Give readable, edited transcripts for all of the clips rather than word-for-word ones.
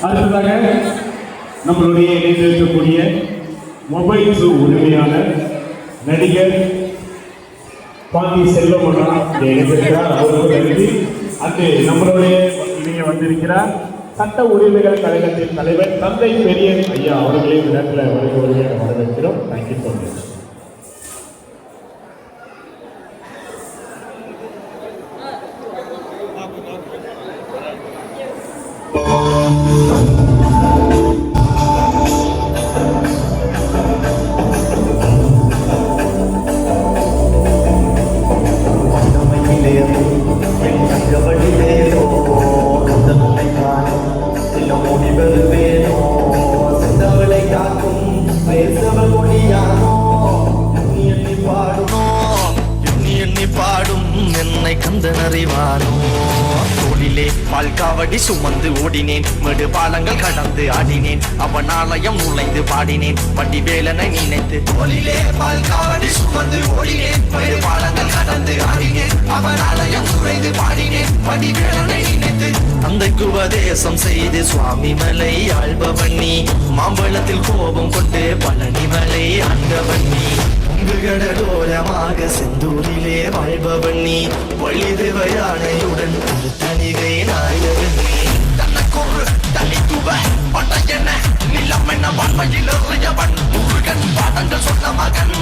அடுத்ததாக நம்மளுடைய இணைந்திருக்கக்கூடிய மொபைல் உரிமையாளர் நடிகர் பாண்டி செல்வமண்ணா இணைந்திருக்கிறார். அவருக்கு நன்றி. அங்கு நம்மளுடைய இணைய வந்திருக்கிறார் சட்ட உரிமைகள் கழகத்தின் தலைவர் தந்தை பெரிய ஐயா அவர்களையும் இடத்துல வருகையாக வரவேற்கிறோம். Thank you so much. பால்காவடி சுமந்து ஓடினேன், மேடு பாலங்கள் கடந்து ஆடினேன், அவன் ஆலயம் நுழைந்து பாடினேன், வண்டி வேலனை நினைத்து. தோளிலே பால்காவடி சுமந்து ஓடினேன், மேடு பாலங்கள் கடந்து ஆடினேன், அவன் ஆலயம் நுழைந்து பாடினேன், வண்டி வேலனை நினைத்து. தந்தைக்கு உபதேசம் செய்து சுவாமி மலை ஆள்பவன் நீ, மாம்பழத்தில் கோபம் கொண்டு பழனி மலை ஆண்டவன் நீ. கடலோரமாக செந்தூரிலே வாழ்பவன் நீ, வழிதேவ யானையுடன் தனிகை நாயகன் நீ. தனக்கொரு தனித்துவ படையென நிலம் என வாழ்வையில் எறியவன் முருகன் பாடங்கள் சொன்ன மகன்.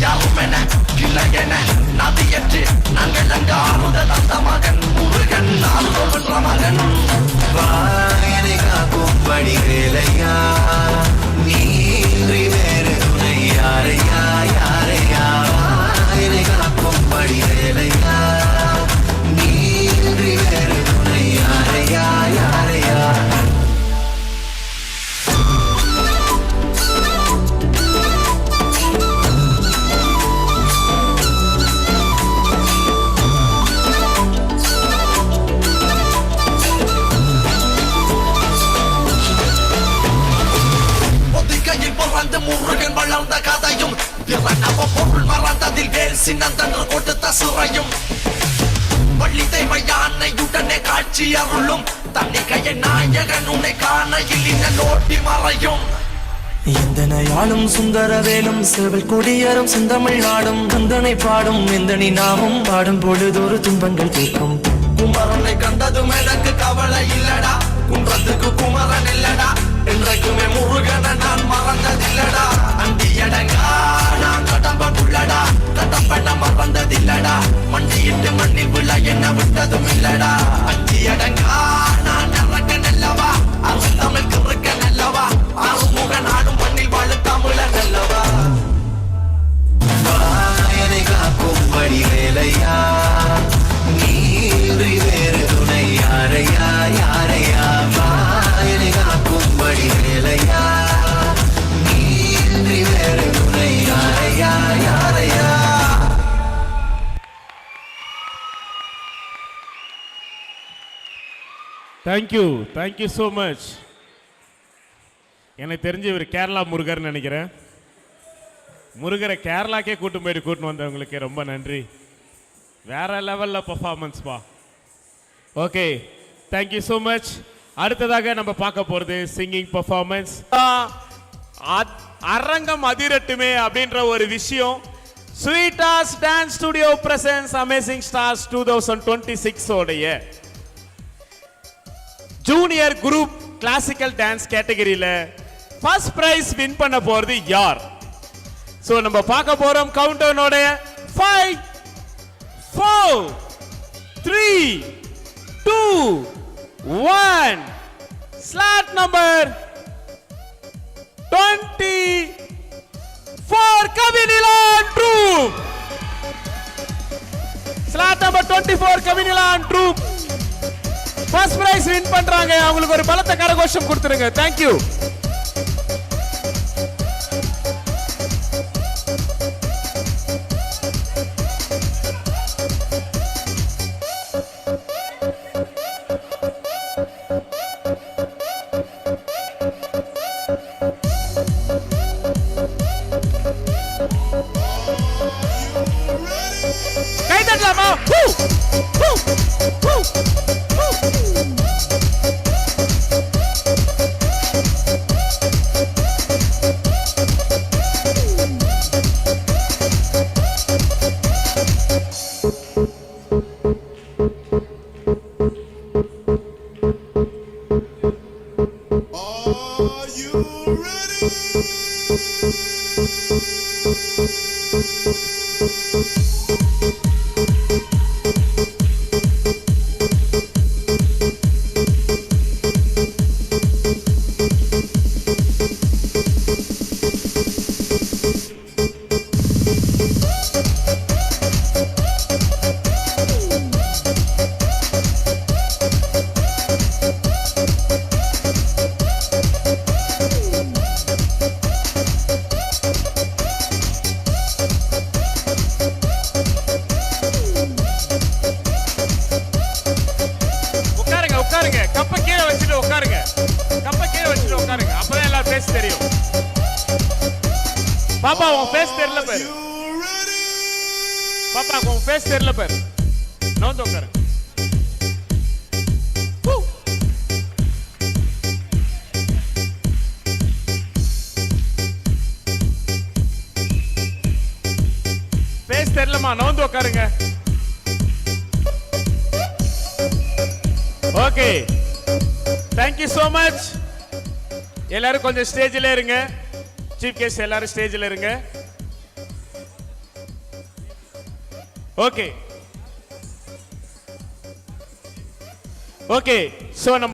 யாரும் என கிளை என நதியற்று நாங்கள் அங்கு ஆறுதல் அந்த மகன் முருகன் ஆறுதல் என்ற மகன். வாயனை காக்கும் படி வேலையா நீன்றி வேறு துணை யாரையா யாரையா. வாயனை காக்கும் படி வேலையா நீன்றி வேறு துணை யாரையா யாரையா. முருகன் வளர்ந்த கதையும் பொருள் மறந்ததில் வேல் சின்னந்தன்று கொடுத்த சிறையும் வள்ளி தெய்வ யானையுடனே காட்சி அருளும் தன்னிகைய நாயகன் உன்னை காணையில் இன்னும் ஓட்டி மறையும். எந்தனையாளும் சுந்தரவேலும் சேவல் கொடியரும் செந்தமிழ் நாடும் கந்தனை பாடும் எந்தனி நாமும் பாடும் பொழுதொரு துன்பங்கள் கேட்கும். குமரனை கண்டதும் எனக்கு கவலை இல்லடா, குன்றத்துக்கு குமரன் இல்லடா, என்றைக்குமே முருகனை நான் மறந்ததில்லடா. அண்டியடங்கா நான் கடம்புள்ளடா, கடம்பன மறந்ததில்லடா, மண்டியிட்டு மண்ணில் விழ என்ன விட்டதும் இல்லடா. அஞ்சியடங்கா நான் அரக்கன் அல்லவா, அருள் தமிழ் கிறுக்கன் அல்லவா, ஆறுமுக நாடும் மண்ணில் வாழ தமிழன் அல்லவா. வாயனை காக்கும் வழி வேலையா நீன்றி வேறு துணை யாரையா யாரையா. வாயனை காக்கும் வழி வேலையா நீன்றி வேறு துணை யாரையா யாரையா. Thank you so much. எனக்கு தெரிஞ்சு இவர் கேரளா முருகர்னு நினைக்கிறேன். முருகரை கேரளாக்கே கூட்டு வந்தவங்களுக்கு ரொம்ப நன்றி. வேற லெவலில் பர்ஃபார்மன்ஸ்பா. Okay, thank you so much. அடுத்ததாக நம்ம பார்க்க போகிறது சிங்கிங் பர்ஃபார்மன்ஸ். அரங்கம் அதிரட்டுமே அப்படின்ற ஒரு விஷயம் Sweetas dance studio presents amazing stars 2026 உடைய ஜூனியர் குரூப் கிளாசிக்கல் டான்ஸ் கேட்டகரியில ஃபர்ஸ்ட் பிரைஸ் வின் பண்ண போறது யார்? சோ நம்ம பார்க்க போறோம் கவுண்டவுனோட 5 4 3 2 1 ஸ்லாட் நம்பர் 24 கவினிலான் ட்ரூப். ஸ்லாட் நம்பர் 24 கவினிலான் ட்ரூப் ஃபர்ஸ்ட் பிரைஸ் வின் பண்றாங்க. அவங்களுக்கு ஒரு பலத்த கரகோஷம் கொடுத்துருங்க. தேங்க்யூ. கை தட்டலாமா? உட்காருங்க. கப்ப கீழே வச்சுட்டு உட்காருங்க. கப்ப கீழே வச்சுட்டு உட்காருங்க. அப்பதான் எல்லாரும் ஃபேஸ் தெரியும். பாப்பா உன் ஃபேஸ் தெரியல பாரு. பாப்பா உன் ஃபேஸ் தெரியல பாரு. நோந்து உட்காருங்க. ஃபேஸ் தெரியலமா, நோந்து உட்காருங்க. Okay, thank you so much. எல்லாரும் கொஞ்சம் ஸ்டேஜில் இருங்க. சீஃப் கெஸ்ட் எல்லாரும் ஸ்டேஜில் இருங்க. ஓகே ஓகே, சோ நம்ம